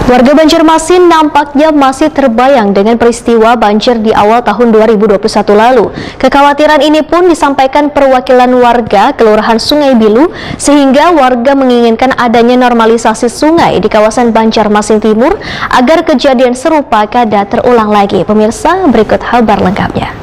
Warga Banjarmasin nampaknya masih terbayang dengan peristiwa banjir di awal tahun 2021 lalu. Kekhawatiran ini pun disampaikan perwakilan warga Kelurahan Sungai Bilu, sehingga warga menginginkan adanya normalisasi sungai di kawasan Banjarmasin Timur agar kejadian serupa kada terulang lagi. Pemirsa, berikut kabar lengkapnya.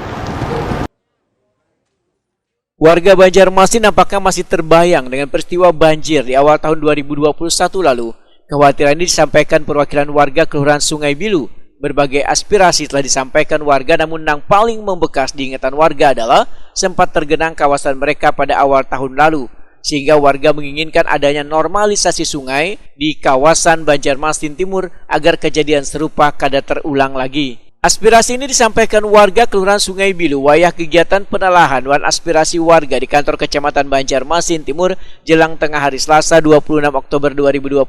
Warga Banjarmasin nampaknya masih terbayang dengan peristiwa banjir di awal tahun 2021 lalu. Kekhawatiran ini disampaikan perwakilan warga Kelurahan Sungai Bilu. Berbagai aspirasi telah disampaikan warga, namun yang paling membekas di ingatan warga adalah sempat tergenang kawasan mereka pada awal tahun lalu, sehingga warga menginginkan adanya normalisasi sungai di kawasan Banjarmasin Timur agar kejadian serupa kada terulang lagi. Aspirasi ini disampaikan warga Kelurahan Sungai Bilu wayah kegiatan penalahan wan aspirasi warga di kantor Kecamatan Banjarmasin Timur jelang tengah hari Selasa 26 Oktober 2021.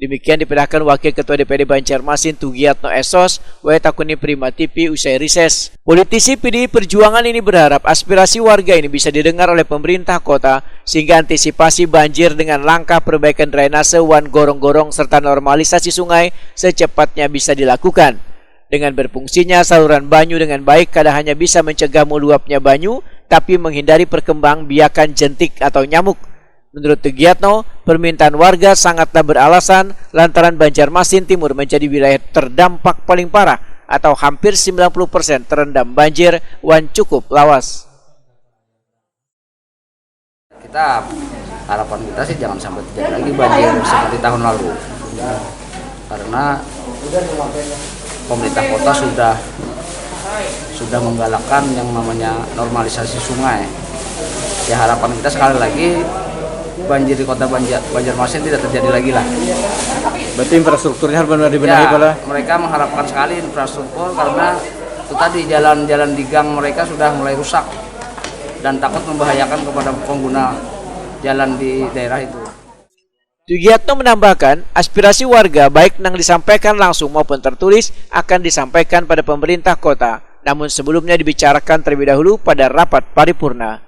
Demikian dipindahkan Wakil Ketua DPD Banjarmasin Tugiatno Esos Takuni Prima TV usai rises. Politisi PDI Perjuangan ini berharap aspirasi warga ini bisa didengar oleh pemerintah kota sehingga antisipasi banjir dengan langkah perbaikan drainase wan gorong-gorong serta normalisasi sungai secepatnya bisa dilakukan. Dengan berfungsinya saluran banyu dengan baik, kada hanya bisa mencegah meluapnya banyu, tapi menghindari perkembangbiakan jentik atau nyamuk. Menurut Tugiatno, permintaan warga sangatlah beralasan lantaran Banjarmasin Timur menjadi wilayah terdampak paling parah atau hampir 90% terendam banjir wan cukup lawas. Harapan kita sih jangan sampai terjadi lagi banjir seperti tahun lalu. Karena pemerintah kota sudah menggalakkan yang namanya normalisasi sungai. Ya, harapan kita sekali lagi banjir di kota Banjarmasin tidak terjadi lagi lah. Berarti infrastrukturnya harus benar dibenahi ya, mereka mengharapkan sekali infrastruktur karena itu tadi jalan-jalan di gang mereka sudah mulai rusak dan takut membahayakan kepada pengguna jalan di daerah itu. Tugiatno menambahkan, aspirasi warga baik yang disampaikan langsung maupun tertulis akan disampaikan pada pemerintah kota, namun sebelumnya dibicarakan terlebih dahulu pada rapat paripurna.